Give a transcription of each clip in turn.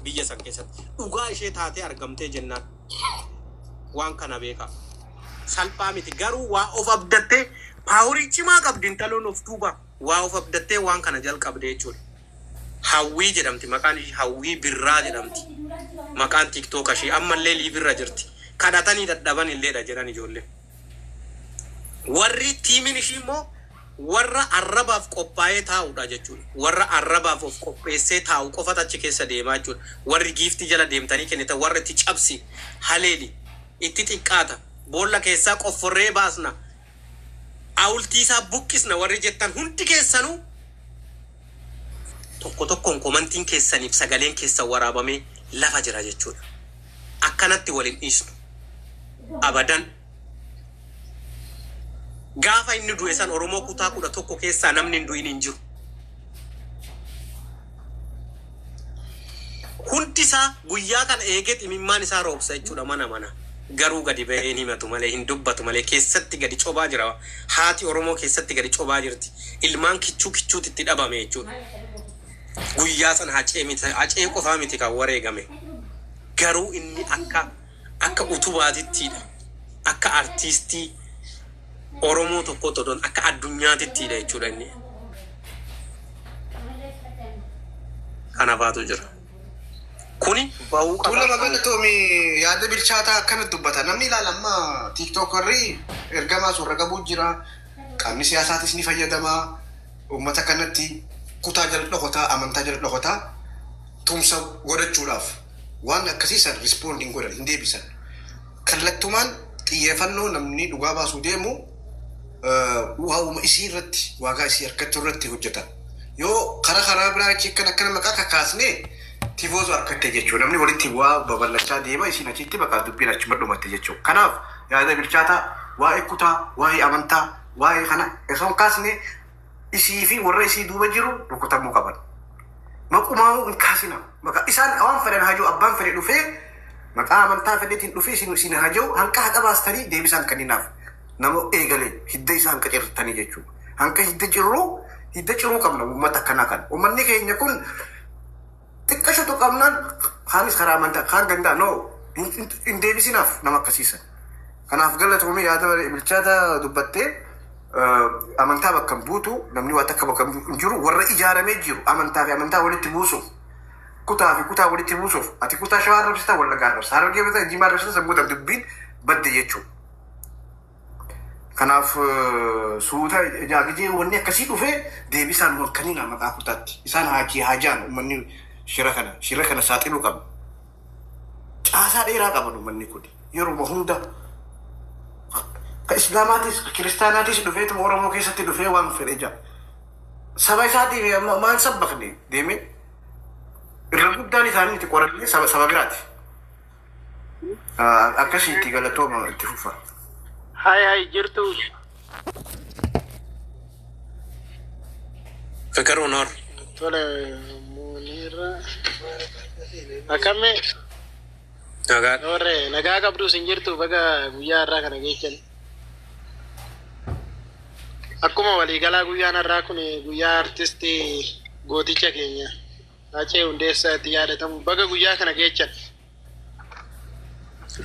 biyya san keessatti dhugaa ishee taatee argamtee jennaan waan kana beeka salphaa miti garuu waa of abdattee paaworii cimaa qabdi intaloon of duuba waa of abdattee waan kana jalqabde jechuudha. Hawwii jedhamti maqaan ishee Hawwii Birraa jedhamti maqaan TikTok ishee ammallee liivirra jirti kadhatanii dadhaban illeedha jedhan ijoollee. Warri tiimiin ishii immoo warra arrabaaf qophaa'ee taa'udha jechuudha. Warra arrabaaf of qopheessee taa'u qofa achi keessa deemaa jechuudha. Warri giiftii jala deemtanii kennitan warra itti cabsi haleeli itti xiqqaata boolla keessaa qofforree baasna awultii isaa buqqisna warri jettan hundi keessanuu tokko tokkoon komantiin keessaniif sagaleen keessan waraabamee lafa jira jechuudha. Akkanatti waliin dhiisnu abadan. Gaafa inni du'e san Oromoo kutaa 11 keessaa namni hin du'in hin jiru. Hundi isaa guyyaa kana eegee imimmaan isaa roobsa jechuudha mana. Garuu gadi ba'ee hin himatu malee hin dubbatu malee keessatti gadi cobaa jira. Haati Oromoo keessatti gadi cobaa jirti. Ilmaan kichuutti itti dhabame jechuudha. Guyyaa san hacee qofaa miti kan wareegame. Garuu inni akka utubaatittidha. Akka artiistii Oromoo tokko todon akka addunyaatittidha jechuudha inni. Kanafaatu jira. Kuni bahuu qaba. Tuula babal'atoomi yaada bilchaataa akkana dubbata. Namni ilaalamma TikTokerri ergamaa suuraa qabu jira. Qaamni siyaasaatis ni fayyadama. Uummata kanatti kutaa jala dhokotaa, amantaa jala dhokotaa tumsa godhachuudhaaf waan akkasiisan rispoonding godhan hin deebisan. Kallattumaan xiyyeeffannoo namni dhugaa baasuu deemu waa'uma isii irratti waagaa isii harkatti irratti hojjetan. Yoo karaa biraa akkana maqaa kakaasnee tiivoozu harkatte jechuudha. Namni walitti waa babal'achaa deema isiin achitti bakka dubbiin achi madhumatte jechuudha. Kanaaf yaada bilchaataa waa'ee kutaa, waa'ee amantaa, waa'ee kana osoo kaasne isii fi warra isii duuba jiru rukutamuu qaban. Maqumaa hin kaasina. Maqaa isaan waan fedhan hajuu abbaan fedhe dhufee maqaa amantaa fedhetiin dhufee isin hajuu hanqa haqa baastanii deebisaan kanninaaf nama eegalee hidda isaan qacartanii jechuudha. Hanqa hidda ciruu qabna uummata akkanaa kan. Uummanni keenya kun xiqqashatu qabnaan kaanis karaa amantaa kaan gandaa hin deebisinaaf nama akkasiisan. Kanaaf galatoomii yaada bilchaata dubbattee amantaa bakka buutu namni waan takka bakka jiru warra ijaaramee jiru amantaa fi amantaa walitti buusuuf kutaa fi kutaa walitti buusuuf ati kutaa shawaa rabsitaa walla gaarrabsa harargee bitaa jimaa rabsitaa sammuu dubbiin badde jechuudha. Kanaaf suuta jaagijee wanni akkasii dhufee deebisaan morkaniina maqaa kutaatti isaan haajaan uummanni shira kana saaxiluu qabu. Caasaa dheeraa qaban uummanni kun yeroo hunda ka Islaamaatis kiristaanaatis dhufeetuma Oromoo keessatti dhufee waan fedhe jaa. Saba isaatiif maan sabbaqne deemee irra guddaan isaanii itti qoratanii saba biraati. Akkasitti galatooma itti fufa. Hai jirtu. Fikir Honor. Tole Munira. Akame. Nagaa qabdu sin jirtu baga guyyaa irraa kana geechan. Akkuma waliigalaa guyyaan irraa kun guyyaa artistii gooticha keenya Haacee Hundeessaa itti yaadatamu baga guyyaa kana geechan.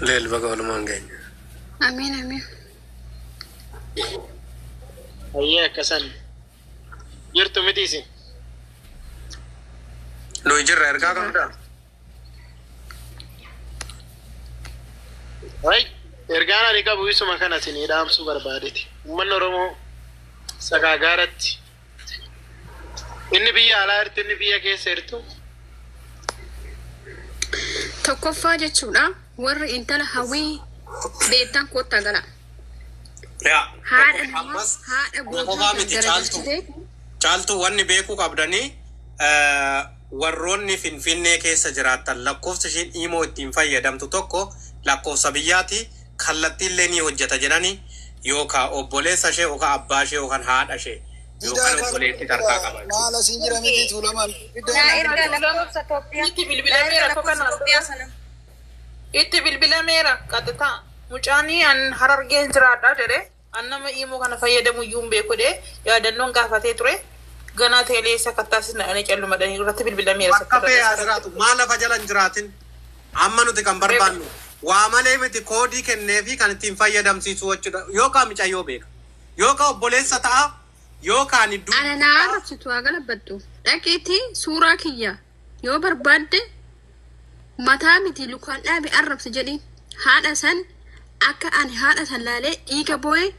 Leel baga walumaan geenya. Amiin. Ayyee akkasan jirtu miti isin. Nuyi jirra ergaa qabdaa. Ergaan ani qabu isuma kana isin dhaamsuu barbaadeti. Uummanni Oromoo sagaagaaratti inni biyya alaa jirtu inni biyya keessa jirtu. Tokkoffaa jechuudha warri intala hawwii beektan kottaa gala. Haadha caaltuu wanni beekuu qabdanii warroonni Finfinnee keessa jiraatan lakkoofsa isheen imoo ittiin fayyadamtu tokko lakkoofsa biyyaati kallattiillee ni hojjeta jedhanii yookaan obboleessa ishee yookaan abbaa ishee yookaan haadha ishee yookaan obboleetti tarkaa qaba. Maala siin jira miti tuulamaan. Itti bilbilameera qaxxaa mucaanii an harargeen jiraadha jedhe annama imoo kana fayyadamu iyyuu hin beeku jedhe yaadannoon gaafatee ture Ganaa teelee isa kattaas na'anii callu madanii irratti bilbilameera. Bakka fee asiraatu maal lafa jala hin jiraatin amma nuti kan barbaannu waa malee miti koodii kennee fi kan ittiin fayyadamsiisu jechuudha. Yookaan micayyoo beeka yookaan obboleessa ta'a yookaan iddoo. Ana naa arrabsitu haa galabbadhu. Dhaqiitii suuraa kiyya yoo barbaadde mataa miti lukaan dhaabe arrabsa jedhi haadha san akka ani haadha san laalee dhiiga boo'ee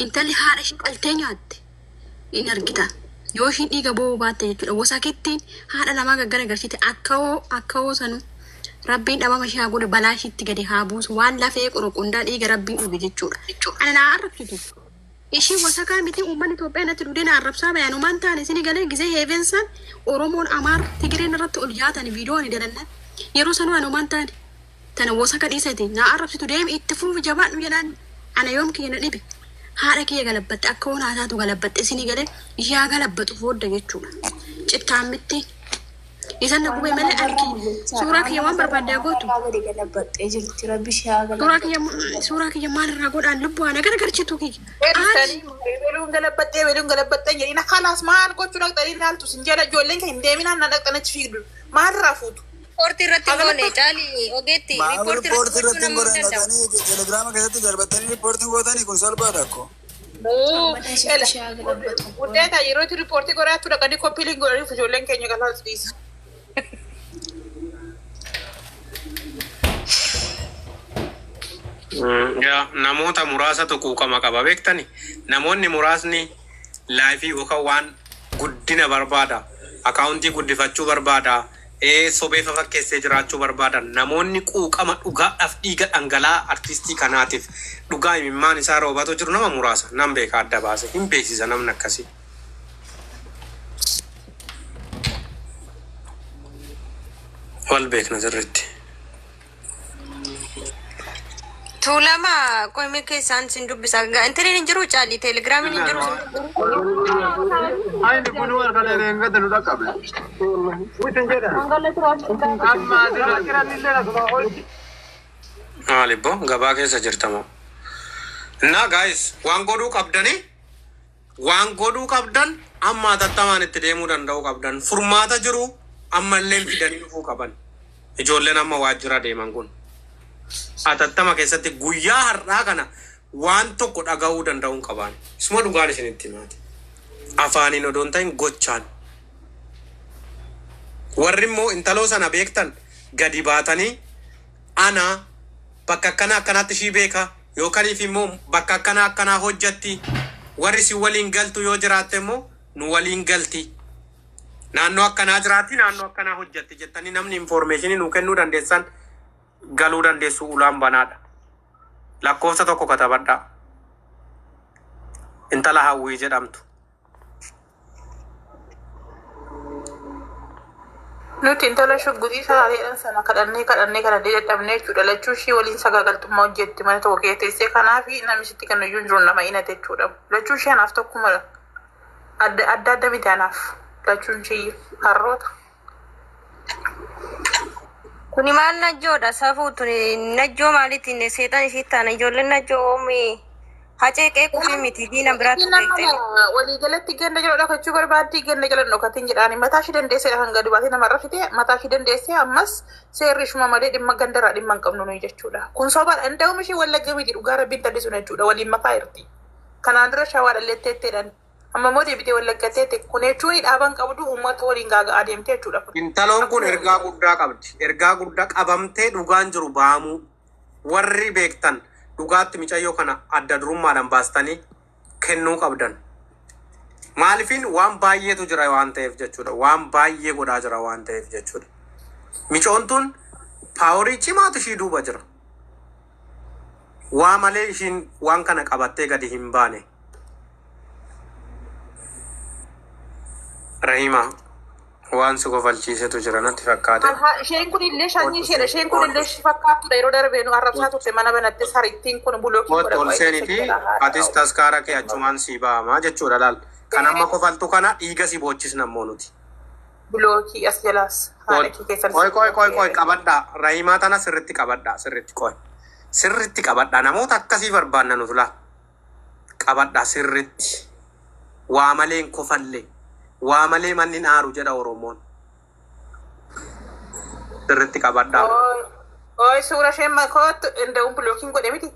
intalli haadha ishee qaltee nyaatte in argita. Yoo ishiin dhiiga boo'uu baatte jechuudha. Wasakittiin haadha namaa gaggara agarsiite akka hoo sanu rabbiin dhabama ishee haa godhe balaa ishiitti gadi haa buusu waan lafee qoronqondaa dhiiga rabbiin dhuge jechuudha. Ana naa arrabsitu. Ishii wasakaa miti uummanni Itoophiyaa natti dhudee na arrabsaa bayaanumaan taane isin galee gisee heevensan Oromoon Amaar Tigireen irratti ol yaatan viidiyoo ni dalannan yeroo sanuu anumaan taane tana wasaka dhiisate na arrabsitu deemi itti fuufi jabaadhu jedhaan ana yoom kiyya na dhibe haadha kiyya galabbatte akka hoon haataatu galabbatte isin galee yaa galabbatu foodda jechuudha. Cittaammitti isan na gubee malee arki suuraa kiyya waan barbaaddaa gootu suuraa kiyya maalirraa godhaan lubbuu ana garagarchitu kiyya. Beluun galabbattee jedhina kalaas maal gochuu dhaqxanii ilaaltu sin jedha ijoolleen kan hin deeminaan na dhaqxan achi fiigdu maalirraa fuutu. Riippoortii irratti goone caalii ogeetti riippoortii irratti hin godhan dhaqanii telegiraama keessatti darbattanii riippoortiin gootanii kun salphaadha akkoo. Guddeeta yeroo itti riippoortii godhaattu dhaqanii koppiiliin godhaniif ijoolleen keenya galaas dhiisa. Namoota muraasatu quuqama qaba beektani. Namoonni muraasni laayifii yookaan waan guddina barbaada. Akaawuntii guddifachuu barbaada. Sobeefa fakkeessee jiraachuu barbaada. Namoonni quuqama dhugaadhaaf dhiiga dhangala'aa artistii kanaatiif dhugaa imimmaan isaa roobatu jiru nama muraasa. Nam beeka adda baase hin beeksisa namni akkasii. Wal beekna sirriitti. Tuulama qoyme keessaan sin dubbisa. Intarneetiin hin jiru caalii telegiraamiin hin jiru. Ayni kun warra leenga tanu dhaqabe. Witin jedha. Amma dira kiran illee dhaqaba hoyti. Maalibbo gabaa keessa jirtamo. Na guys waan godhuu qabdan amma tattamaan itti deemuu danda'uu qabdan furmaata jiru amma illee fidanii dhufuu qaban. Ijoolleen amma waajjira deeman kun. Atattama keessatti guyyaa har'aa kana waan tokko dhaga'uu danda'uun qaban. Isuma dhugaan isinitti himaati. Afaaniin odoon ta'in gochaan. Warri immoo intaloo sana beektan gadi baatanii ana bakka akkanaatti ishii beeka yookaan immoo bakka akkanaa hojjatti warri si waliin galtu yoo jiraatte immoo nu waliin galti. Naannoo akkanaa jiraatti naannoo akkanaa hojjatti jettanii namni informationii nu kennuu dandeessan galuu dandeessu ulaan banaadha. Lakkoofsa tokko katabadhaa. Intala Hawwii jedhamtu. Nuti intala shugguxii saalee sana kadhannee dadhabnee jechuudha. Lachuu ishii waliin sagaagaltummaa hojjetti mana tokko keessa teessee kanaaf namichitti kan iyyuu jiru nama inate jechuudha. Lachuu ishii anaaf tokkuma adda miti anaaf. Lachuun ishii harroota. Kuni maal najjoodha safuutu najjoo maaliitiin seetan ishii taana ijoolleen najjoo oomii haceeqee kufii miti diina biraatti ta'e. Walii galatti ganda jala dhokachuu barbaaddii ganda jala dhokatiin jedhaani mataa ishii dandeesseedha kan gadi baatee namarra fite mataa ishii dandeessee ammas seerri ishuma malee dhimma gandarraa dhimma hin qabnu nuyi jechuudha. Kun sobaadha danda'uun ishii wallagga miti dhugaa rabbiin taddisuun jechuudha waliin makaa jirti. Kanaan dura shawaa dhalleetteetteedhaan amma moo deebitee wallaggatteette kun jechuun dhaaban qabdu uummata waliin gaaga'aa deemte jechuudha. Intaloon kun ergaa guddaa qabdi. Ergaa guddaa qabamtee dhugaan jiru baamuu warri beektan dhugaatti micayyoo kana adda durummaadhaan baastanii kennuu qabdan. Maaliifin waan baay'eetu jira waan ta'eef jechuudha. Waan baay'ee godhaa jira waan ta'eef jechuudha. Micoon tun paaworii cimaatu ishii duuba jira. Waa malee ishiin waan kana qabattee gadi hin baane. Rahima waan si kofalchiisetu jira natti fakkaate. Isheen kun illee shanyii isheedha. Isheen kun illee fakkaatudha yeroo darbee nu arrabsaa turte mana banatti sarittiin kun bulookii godha. Ol seeniiti atis taskaara kee achumaan si ba'amaa jechuudha laal. Kan amma kofaltu kana dhiiga si boochisna ammoo nuti. Bulookii as jalaas. Qoy qabadhaa. Rahimaa tana sirritti qabadhaa sirritti qoy. Sirritti qabadhaa namoota akkasii barbaanna nuti laal. Qabadhaa sirritti. Waa malee hin kofallee. Waa malee manni aaru jedha Oromoon. Sirriitti qabadhaa. Oi, suura isheen makoottu inda'uun bulookiin godhe miti.